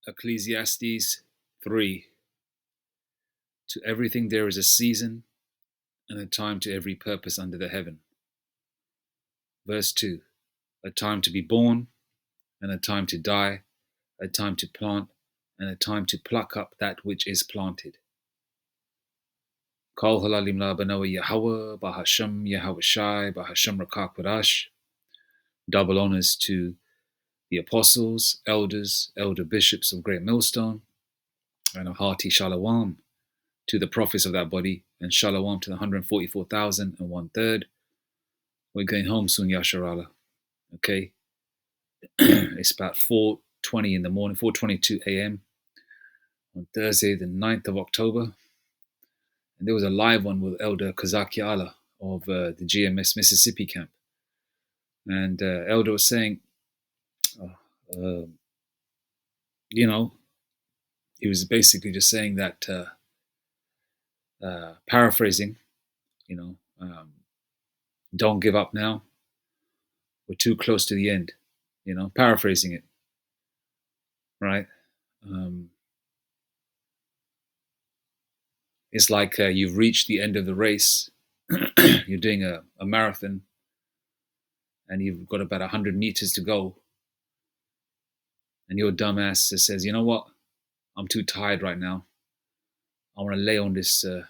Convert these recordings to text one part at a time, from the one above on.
Ecclesiastes 3. To everything there is a season and a time to every purpose under the heaven. Verse 2. A time to be born and a time to die, a time to plant and a time to pluck up that which is planted. Kol halalim la banawa Yahweh, Bahasham Yahweh Shai, Bahasham Rakak Wadash. Double honors to the apostles, elders, elder bishops of Great Millstone, and a hearty shalom to the prophets of that body, and shalom to the 144,000 and 1/3. We're going home soon, Yasharala. Okay? It's about 4:20 in the morning, 4:22 a.m. on Thursday, the 9th of October. And there was a live one with Elder Kazaki Allah of the GMS Mississippi camp. And Elder was saying, he was basically just saying that, paraphrasing, don't give up now. We're too close to the end, paraphrasing it, right? It's like you've reached the end of the race. You're doing a marathon and you've got about 100 meters to go. And your dumbass says, you know what? I'm too tired right now. I want to lay on this, I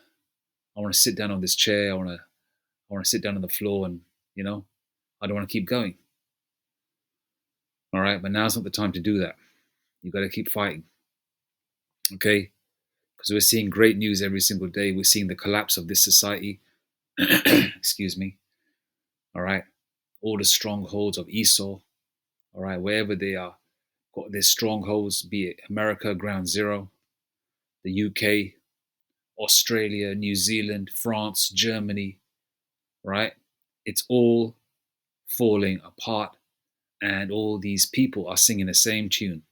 want to sit down on this chair. I want to sit down on the floor and, I don't want to keep going. All right. But now's not the time to do that. You got to keep fighting. Okay. Because we're seeing great news every single day. We're seeing the collapse of this society. Excuse me. All right. All the strongholds of Esau. All right. Wherever they are, got their strongholds, be it America, Ground Zero, the UK, Australia, New Zealand, France, Germany, right? It's all falling apart. And all these people are singing the same tune.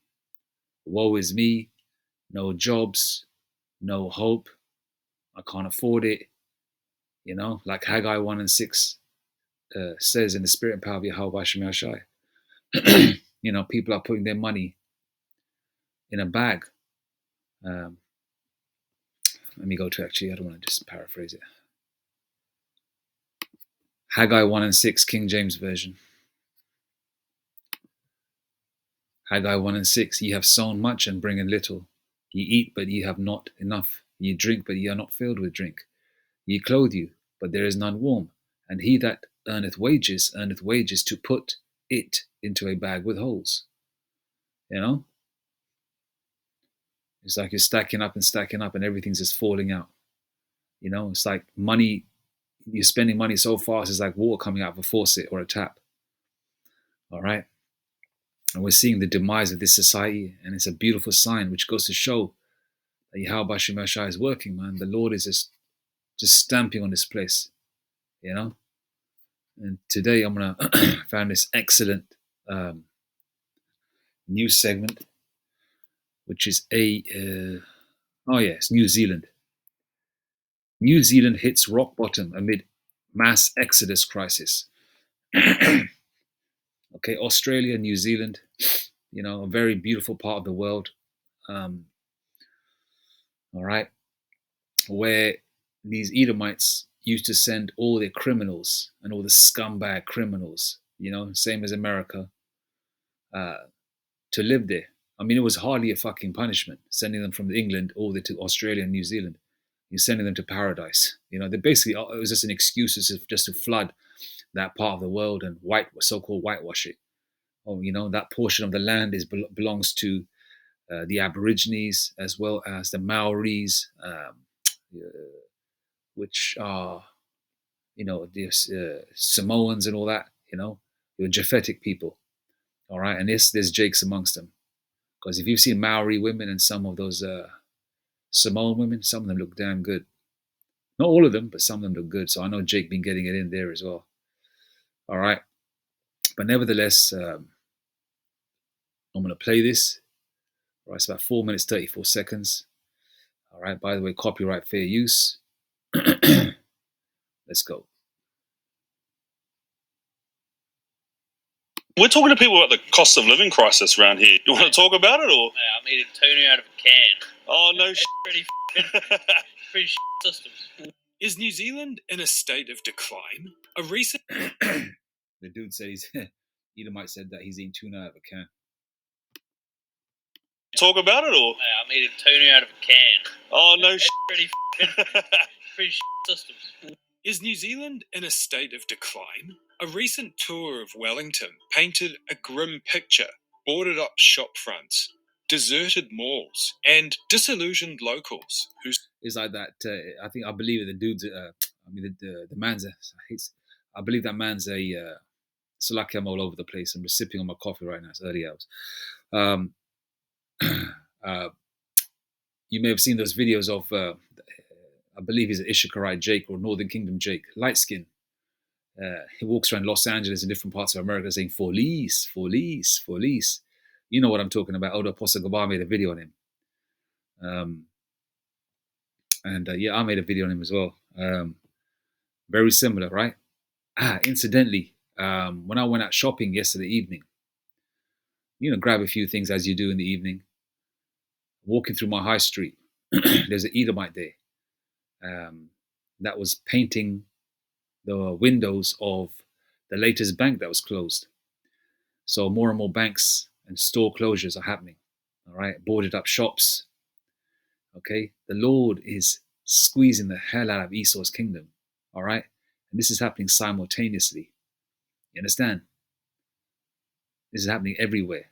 Woe is me, no jobs, no hope, I can't afford it. Like Haggai 1 and 6 says, in the spirit and power of Yahweh Hashem Yashai. People are putting their money in a bag. Let me go to, actually, I don't want to just paraphrase it. Haggai 1 and 6, King James Version. Haggai 1 and 6, ye have sown much and bring in little. Ye eat, but ye have not enough. Ye drink, but ye are not filled with drink. Ye clothe you, but there is none warm. And he that earneth wages to put it into a bag with holes. It's like you're stacking up and everything's just falling out. It's like money, you're spending money so fast, it's like water coming out of a faucet or a tap. All right. And we're seeing the demise of this society, and it's a beautiful sign, which goes to show that Yahweh Hashem Yashai is working, man. The Lord is just stamping on this place, And today I'm gonna found this excellent news segment, which is it's New Zealand. New Zealand hits rock bottom amid mass exodus crisis. Okay, Australia, New Zealand, a very beautiful part of the world. All right, where these Edomites used to send all their criminals and all the scumbag criminals, same as America, to live there. I mean, it was hardly a fucking punishment sending them from England all the way to Australia and New Zealand. You're sending them to paradise. They basically, it was just an excuse just to flood that part of the world and so-called whitewash it. That portion of the land belongs to the Aborigines as well as the Maoris, which are, the Samoans and all that. You're Japhetic people. All right, and there's Jakes amongst them, because if you've seen Maori women and some of those Samoan women, some of them look damn good. Not all of them, but some of them look good. So I know Jake been getting it in there as well. All right, but nevertheless, I'm going to play this. All right, it's about 4 minutes 34 seconds. All right. By the way, copyright fair use. Let's go. We're talking to people about the cost of living crisis around here. You want to talk about it, or? Yeah, I'm eating tuna out of a can. Oh, no It's pretty system. Is New Zealand in a state of decline? A recent... The dude said Edomite said that he's eating tuna out of a can. Talk about it, or? Yeah, I'm eating tuna out of a can. Oh, no It's pretty system. Is New Zealand in a state of decline? A recent tour of Wellington painted a grim picture. Boarded up shop fronts, deserted malls, and disillusioned locals who... It's like that. I believe the dude's. The man's. I believe that man's a. So lucky I'm all over the place. I'm just sipping on my coffee right now. It's early hours. You may have seen those videos of. I believe he's an Ishikarite Jake or Northern Kingdom Jake, light skin. He walks around Los Angeles and different parts of America saying "Police, police, police." You know what I'm talking about. Oda Posagaba made a video on him. Yeah, I made a video on him as well. Very similar, right? Incidentally, when I went out shopping yesterday evening, grab a few things as you do in the evening. Walking through my high street, there's an Edomite there that was painting the windows of the latest bank that was closed. So more and more banks and store closures are happening. All right, boarded up shops. Okay, the Lord is squeezing the hell out of Esau's kingdom. All right, and this is happening simultaneously. You understand? This is happening everywhere.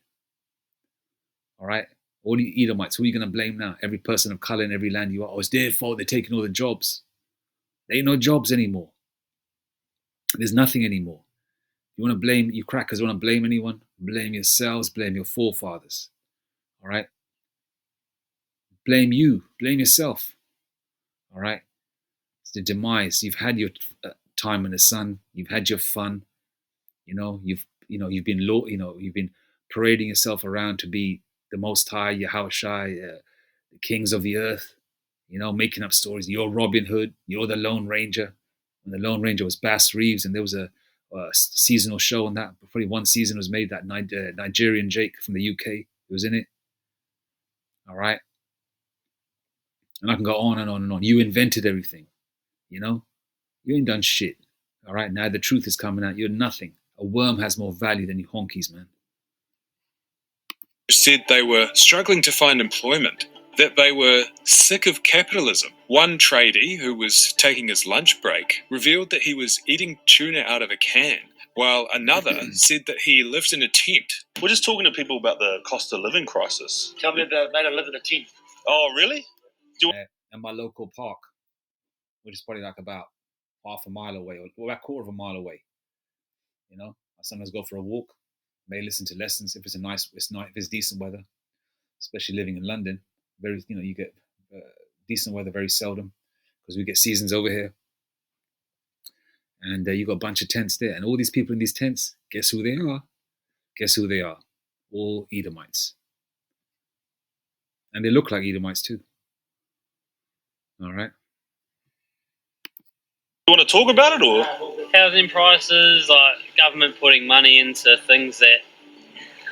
All right, all the Edomites, who are you going to blame now? Every person of color in every land you are. Oh, it's their fault. They're taking all the jobs. There ain't no jobs anymore. There's nothing anymore. You want to blame, you crackers want to blame anyone? Blame yourselves, blame your forefathers. All right? Blame you, blame yourself. All right? It's the demise. You've had your time in the sun. You've had your fun. You've been parading yourself around to be the Most High, Yahushai, the kings of the earth. Making up stories. You're Robin Hood. You're the Lone Ranger. And the Lone Ranger was Bass Reeves, and there was a seasonal show on that. Probably one season was made that Nigerian Jake from the UK who was in it. All right, and I can go on and on and on. You invented everything. You ain't done shit. All right, now the truth is coming out. You're nothing. A worm has more value than you honkies, man. Said they were struggling to find employment, that they were sick of capitalism. One tradie who was taking his lunch break revealed that he was eating tuna out of a can, while another said that he lived in a tent. We're just talking to people about the cost of living crisis. Tell me that they don't live in a tent. Oh, really? In my local park, which is probably like about half a mile away, or about a quarter of a mile away. I sometimes go for a walk, may listen to lessons if if it's decent weather, especially living in London. You get decent weather very seldom because we get seasons over here. And you got a bunch of tents there, and all these people in these tents, guess who they are? Guess who they are? All Edomites, and they look like Edomites too. All right. You want to talk about it, or? Housing prices, like government putting money into things that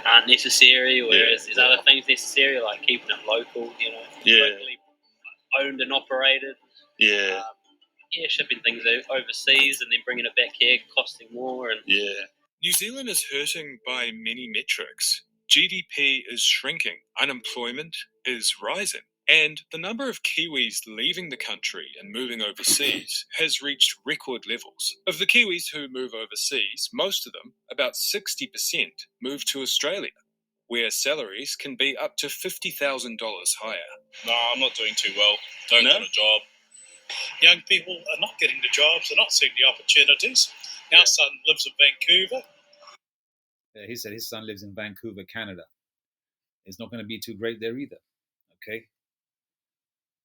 aren't necessary, whereas there's other things necessary, like keeping it local, locally owned and operated. Yeah. Shipping things overseas and then bringing it back here, costing more. New Zealand is hurting by many metrics. GDP is shrinking, unemployment is rising, and the number of Kiwis leaving the country and moving overseas has reached record levels. Of the Kiwis who move overseas, most of them, about 60%, move to Australia, where salaries can be up to $50,000 higher. No, I'm not doing too well. Don't got a job. Young people are not getting the jobs. They're not seeing the opportunities. Our son lives in Vancouver. He said his son lives in Vancouver, Canada. It's not going to be too great there either. Okay.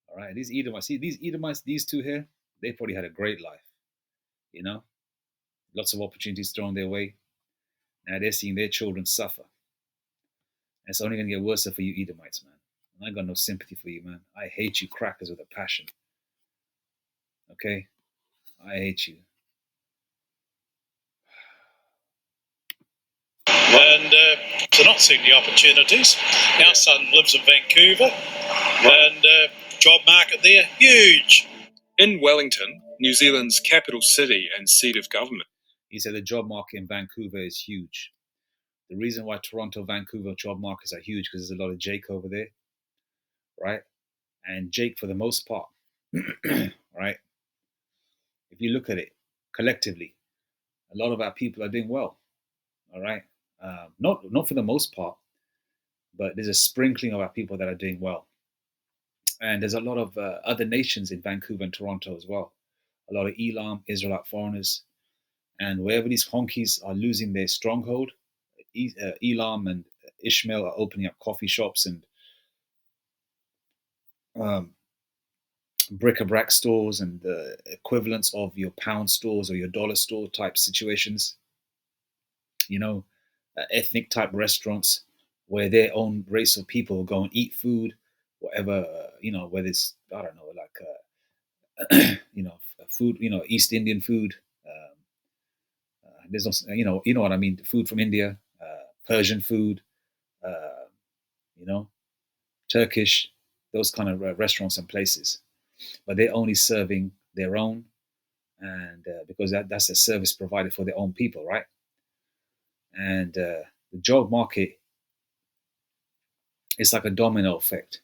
All right. These Edomites, these two here, they probably had a great life. Lots of opportunities thrown their way. Now they're seeing their children suffer. And it's only going to get worse for you Edomites, man. And I got no sympathy for you, man. I hate you crackers with a passion. Okay? I hate you. and they're not seeing the opportunities. Our son lives in Vancouver, and job market there, huge. In Wellington, New Zealand's capital city and seat of government. He said the job market in Vancouver is huge. The reason why Toronto, Vancouver job markets are huge because there's a lot of Jake over there, right? And Jake, for the most part, right? If you look at it collectively, a lot of our people are doing well, all right? Not for the most part, but there's a sprinkling of our people that are doing well. And there's a lot of other nations in Vancouver and Toronto as well. A lot of Elam, Israelite foreigners. And wherever these honkies are losing their stronghold, Elam and Ishmael are opening up coffee shops and bric-a-brac stores and the equivalents of your pound stores or your dollar store type situations. You know, ethnic type restaurants where their own race of people go and eat food, whatever, whether it's, I don't know, like, food, East Indian food. There's also, you know what I mean, food from India, Persian food, uh, you know, Turkish, those kind of restaurants and places. But they're only serving their own, and because that's a service provided for their own people, right? And the job market is like a domino effect.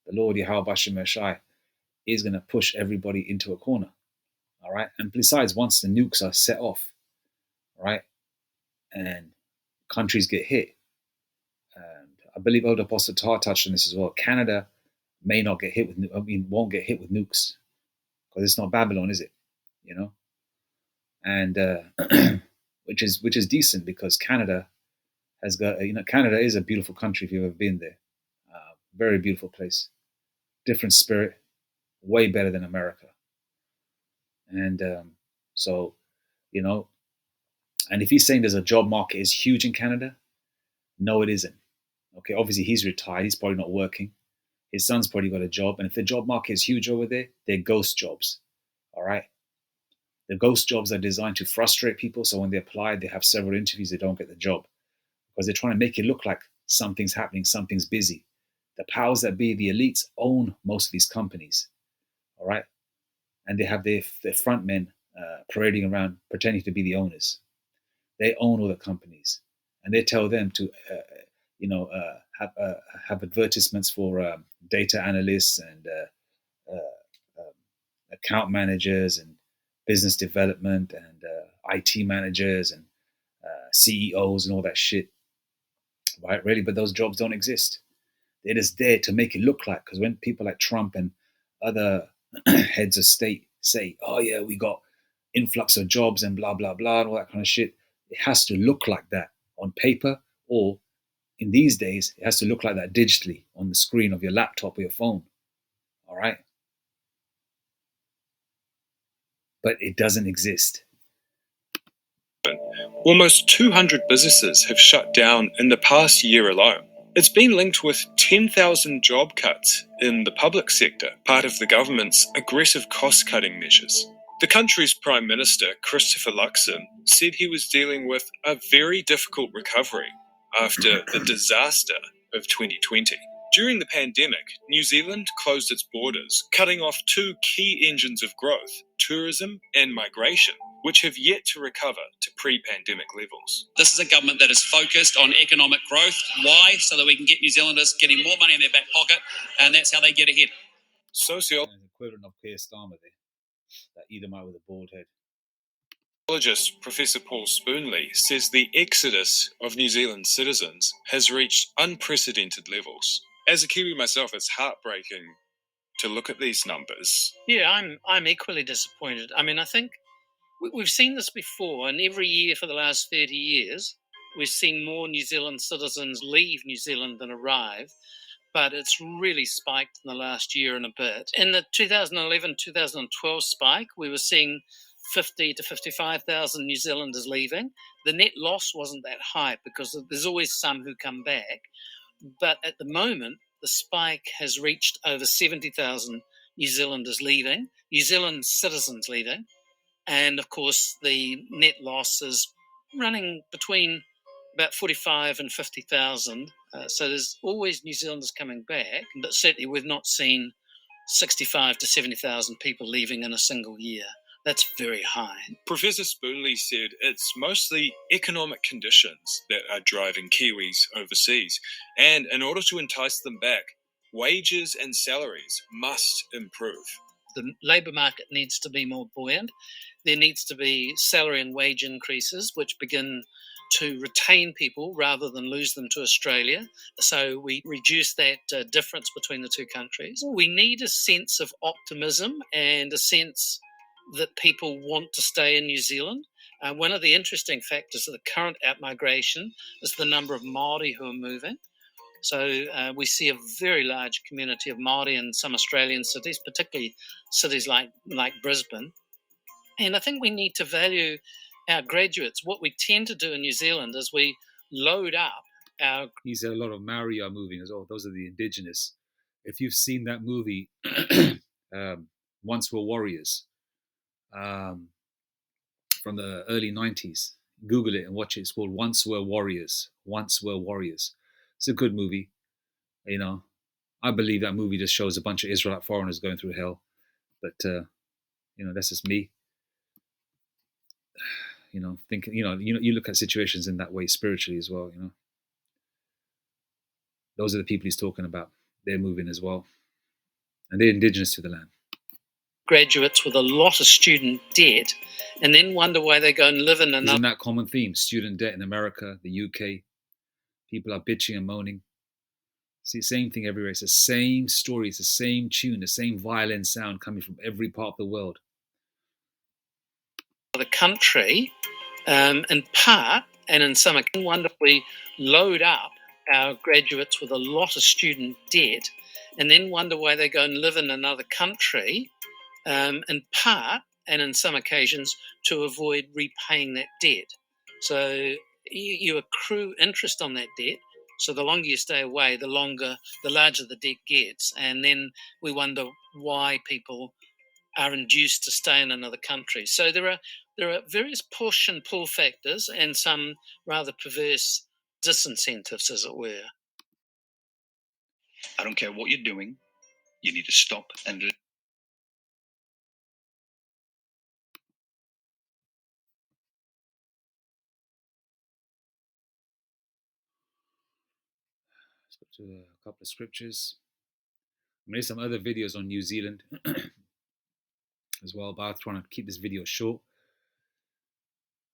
The Lord Yahweh Bashem Meshai is going to push everybody into a corner, all right? And besides, once the nukes are set off, right, and countries get hit, and I believe Elder Apostle Tar touched on this as well, Canada may not get hit with, won't get hit with nukes because it's not Babylon, is it? You know, and which is decent because Canada has got, Canada is a beautiful country if you've ever been there. Very beautiful place, different spirit, way better than America. And so, and if he's saying there's a job market is huge in Canada, no, it isn't. Okay, obviously he's retired, he's probably not working. His son's probably got a job, and if the job market is huge over there, they're ghost jobs. All right. The ghost jobs are designed to frustrate people, so when they apply, they have several interviews, they don't get the job because they're trying to make it look like something's happening, something's busy. The powers that be, the elites, own most of these companies, all right? And they have their front men parading around pretending to be the owners. They own all the companies, and they tell them to, have advertisements for data analysts and account managers and business development and IT managers and CEOs and all that shit, right? Really, but those jobs don't exist. They're just there to make it look like, because when people like Trump and other heads of state say, oh yeah, we got influx of jobs and blah, blah, blah, and all that kind of shit, it has to look like that on paper, or in these days, it has to look like that digitally on the screen of your laptop or your phone. All right? But it doesn't exist. Almost 200 businesses have shut down in the past year alone. It's been linked with 10,000 job cuts in the public sector, part of the government's aggressive cost-cutting measures. The country's Prime Minister, Christopher Luxon, said he was dealing with a very difficult recovery after the disaster of 2020. During the pandemic, New Zealand closed its borders, cutting off two key engines of growth, tourism and migration, which have yet to recover to pre-pandemic levels. This is a government that is focused on economic growth. Why? So that we can get New Zealanders getting more money in their back pocket, and that's how they get ahead. Equivalent of Keir Starmer there, that Edomite with a bald head. Sociologist Professor Paul Spoonley says the exodus of New Zealand citizens has reached unprecedented levels. As a Kiwi myself, it's heartbreaking to look at these numbers. Yeah, I'm equally disappointed. I mean, I think we've seen this before, and every year for the last 30 years, we've seen more New Zealand citizens leave New Zealand than arrive, but it's really spiked in the last year and a bit. In the 2011-2012 spike, we were seeing 50 to 55,000 New Zealanders leaving. The net loss wasn't that high because there's always some who come back. But at the moment, the spike has reached over 70,000 New Zealanders leaving, New Zealand citizens leaving. And of course, the net loss is running between about 45 and 50,000. So there's always New Zealanders coming back, but certainly we've not seen 65 to 70,000 people leaving in a single year. That's very high. Professor Spoonley said it's mostly economic conditions that are driving Kiwis overseas, and in order to entice them back, wages and salaries must improve. The labour market needs to be more buoyant. There needs to be salary and wage increases which begin to retain people rather than lose them to Australia. So we reduce that difference between the two countries. We need a sense of optimism and a sense that people want to stay in New Zealand. One of the interesting factors of the current outmigration is the number of Māori who are moving. So we see a very large community of Māori in some Australian cities, particularly cities like Brisbane. And I think we need to value our graduates. What we tend to do in New Zealand is we load up our... He said a lot of Maori are moving as well. Those are the indigenous. If you've seen that movie, Once Were Warriors, from the early 90s, Google it and watch it. It's called Once Were Warriors. Once Were Warriors. It's a good movie. You know, I believe that movie just shows a bunch of Israelite foreigners going through hell. But, you know, that's just me. You know, thinking, you look at situations in that way spiritually as well, you know. Those are the people he's talking about. They're moving as well. And they're indigenous to the land. Graduates with a lot of student debt and then wonder why they go and live in another... Isn't that common theme? Student debt in America, the UK. People are bitching and moaning. See, same thing everywhere. It's the same story. It's the same tune, the same violin sound coming from every part of the world. The country, in part, and in some wonder we load up our graduates with a lot of student debt and then wonder why they go and live in another country, in part, and in some occasions, to avoid repaying that debt. So you accrue interest on that debt. So the longer you stay away, the larger the debt gets. And then we wonder why people are induced to stay in another country. So there are various push and pull factors and some rather perverse disincentives, as it were. I don't care what you're doing. You need to stop and... Let's go to a couple of scriptures. I made some other videos on New Zealand as well, but I'm trying to keep this video short.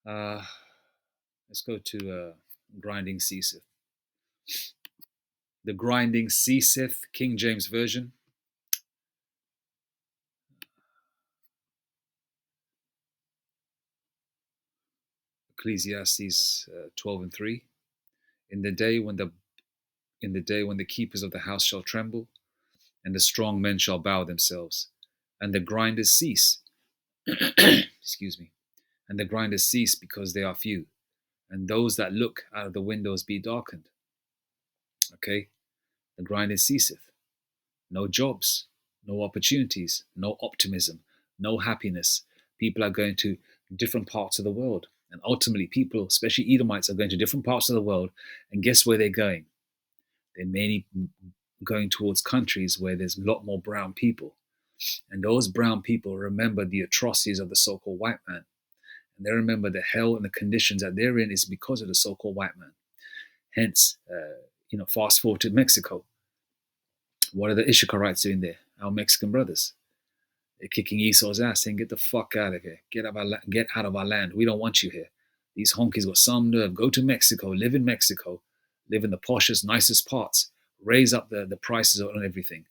Let's go to Grinding Ceaseth. The Grinding Ceaseth, King James Version. Ecclesiastes 12:3. In the day when the keepers of the house shall tremble, and the strong men shall bow themselves, and the grinders cease. Excuse me. And the grinders cease because they are few, and those that look out of the windows be darkened. Okay? The grinders ceaseth. No jobs, no opportunities, no optimism, no happiness. People are going to different parts of the world. And ultimately, people, especially Edomites, are going to different parts of the world. And guess where they're going? They're mainly going towards countries where there's a lot more brown people. And those brown people remember the atrocities of the so-called white man. And they remember the hell and the conditions that they're in is because of the so-called white man. Hence, fast forward to Mexico. What are the Ishikarites doing there? Our Mexican brothers. They're kicking Esau's ass, saying, get the fuck out of here. Get out of our land. We don't want you here. These honkies got some nerve. Go to Mexico. Live in Mexico. Live in the poshest, nicest parts. Raise up the prices on everything.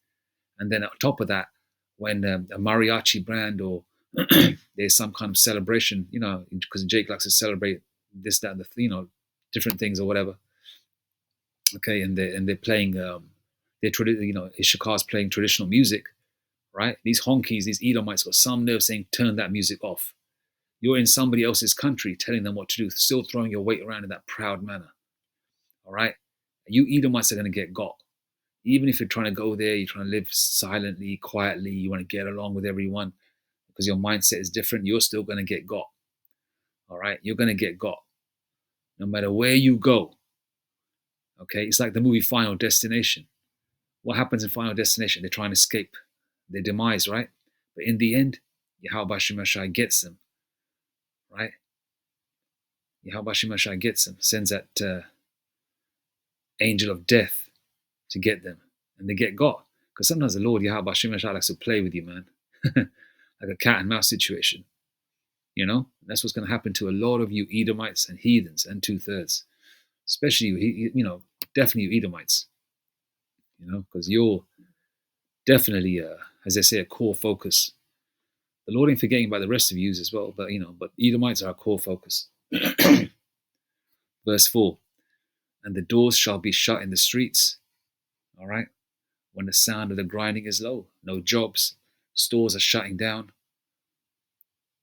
And then on top of that, when a mariachi brand or there's some kind of celebration, because Jake likes to celebrate this, that, and the, different things or whatever. Okay, and they're playing, Ishikar's playing traditional music, right? These honkies, these Edomites got some nerve saying, turn that music off. You're in somebody else's country telling them what to do, still throwing your weight around in that proud manner. All right? You Edomites are going to get got. Even if you're trying to go there, you're trying to live silently, quietly, you want to get along with everyone because your mindset is different, you're still going to get got. All right? You're going to get got. no matter where you go. Okay, it's like the movie Final Destination. What happens in Final Destination? They try and escape their demise, right? But in the end, Yahweh Shemashai gets them, right? Yahweh Shemashai gets them, sends that angel of death to get them, and they get got. Because sometimes the Lord Yahweh Shemashai likes to play with you, man, like a cat and mouse situation. You know, that's what's going to happen to a lot of you Edomites and heathens and 2/3, especially you know, definitely you Edomites. You know, because you're definitely, as they say, a core focus. The Lord ain't forgetting about the rest of you as well, but you know, but Edomites are a core focus. Verse 4, and the doors shall be shut in the streets, all right, when the sound of the grinding is low. No jobs, stores are shutting down,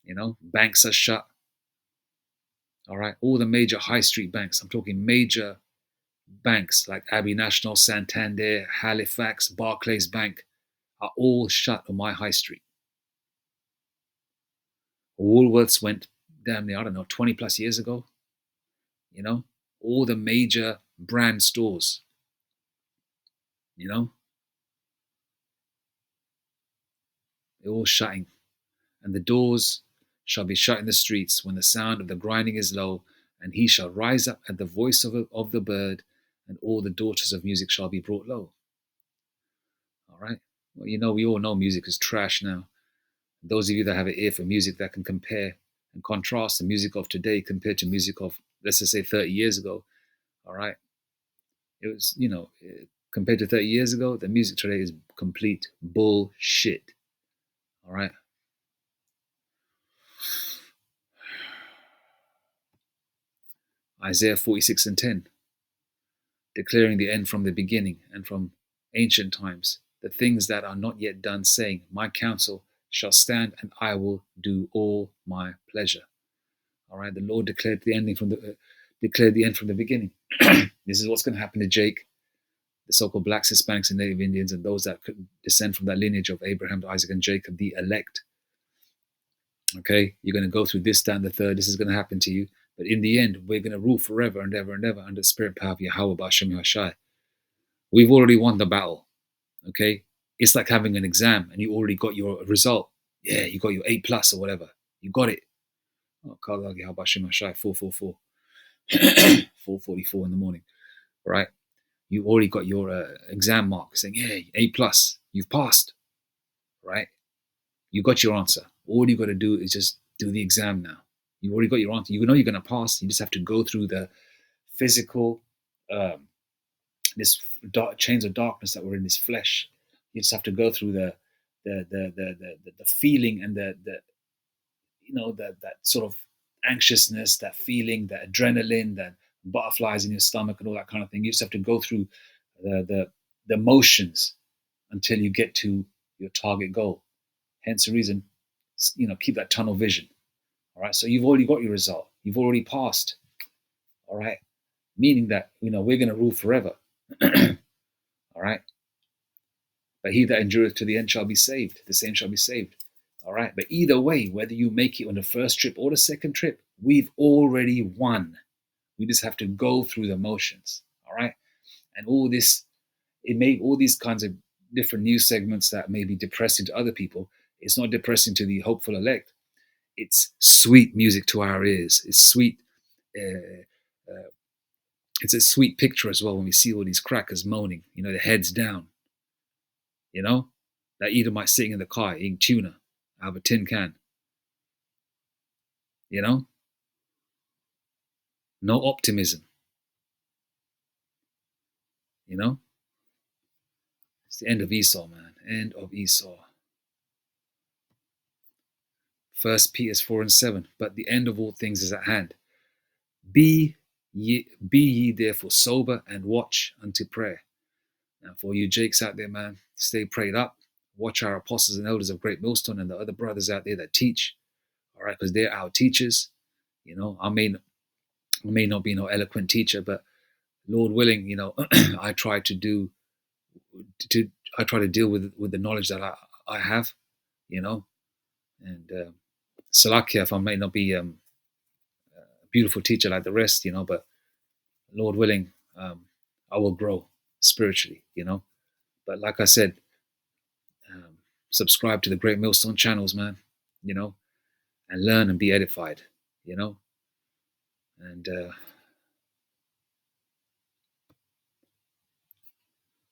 you know, banks are shut, all right, all the major high street banks, I'm talking major banks like Abbey National, Santander, Halifax, Barclays Bank are all shut on my high street. Woolworths went damn near, I don't know, 20 plus years ago. You know, all the major brand stores, you know, they're all shutting. And the doors shall be shut in the streets when the sound of the grinding is low, and he shall rise up at the voice of the bird, and all the daughters of music shall be brought low. All right. Well, you know, we all know music is trash now. Those of you that have an ear for music that can compare and contrast the music of today compared to music of, let's just say, 30 years ago, all right, it was, you know, compared to 30 years ago, the music today is complete bullshit, all right? Isaiah 46:10, declaring the end from the beginning and from ancient times, the things that are not yet done, saying, my counsel shall stand and I will do all my pleasure. All right, the Lord declared the ending from declared the end from the beginning. This is what's going to happen to Jake, the so-called blacks, Hispanics, and Native Indians, and those that could descend from that lineage of Abraham, Isaac, and Jacob, the elect. Okay, you're going to go through this, that, and the third. This is going to happen to you. But in the end, we're going to rule forever and ever and ever under the spirit power of Yahweh B'Shem Yahshai. We've already won the battle. Okay, it's like having an exam and you already got your result. Yeah, you got your A+ or whatever. You got it. Oh, Kallah Yahweh B'Shem Yahshai 444, 4:44 in the morning. Right? You already got your exam mark saying, yeah, A+, you've passed. Right? You got your answer. All you got to do is just do the exam now. You already got your answer. You know you're going to pass. You just have to go through the physical, this chains of darkness that were in this flesh. You just have to go through the feeling and the you know, that sort of anxiousness, that feeling, that adrenaline, that butterflies in your stomach and all that kind of thing. You just have to go through the motions until you get to your target goal. Hence the reason, you know, keep that tunnel vision. All right. So you've already got your result. You've already passed. All right. Meaning that, you know, we're going to rule forever. All right. But he that endureth to the end shall be saved. The same shall be saved. All right. But either way, whether you make it on the first trip or the second trip, we've already won. We just have to go through the motions. All right. And all this, it may, all these kinds of different news segments that may be depressing to other people, it's not depressing to the hopeful elect. It's sweet music to our ears. It's sweet. It's a sweet picture as well when we see all these crackers moaning, you know, their heads down. You know, that Edomite sitting in the car eating tuna out of a tin can. You know, no optimism. You know, it's the end of Esau, man. End of Esau. 1 Peter 4:7. But the end of all things is at hand. Be ye therefore sober and watch unto prayer. Now, for you Jakes out there, man, stay prayed up. Watch our apostles and elders of Great Millstone and the other brothers out there that teach. All right, because they're our teachers. You know, I may not be no eloquent teacher, but Lord willing, you know, I try to deal with the knowledge that I have, you know, and Salakia, if I may not be beautiful teacher like the rest, you know, but Lord willing, I will grow spiritually, you know. But like I said, subscribe to the Great Millstone channels, man, you know, and learn and be edified, you know. And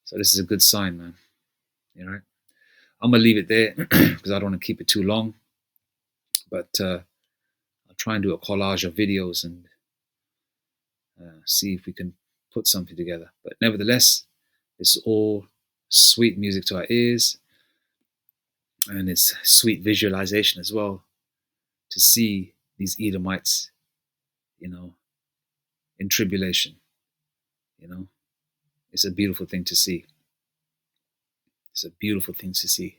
so this is a good sign, man. You know, I'm gonna leave it there because I don't want to keep it too long. But I'll try and do a collage of videos and see if we can put something together. But nevertheless, it's all sweet music to our ears, and it's sweet visualization as well to see these Edomites, you know, in tribulation. You know, it's a beautiful thing to see. It's a beautiful thing to see.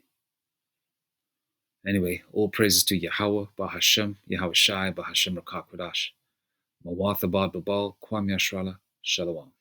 Anyway, all praises to Yahweh, Bahashem, Yahweh Shai, Bahashem Rakak Kodash. Mawatha Bad Babal, Kwam Yashrala, Shalom.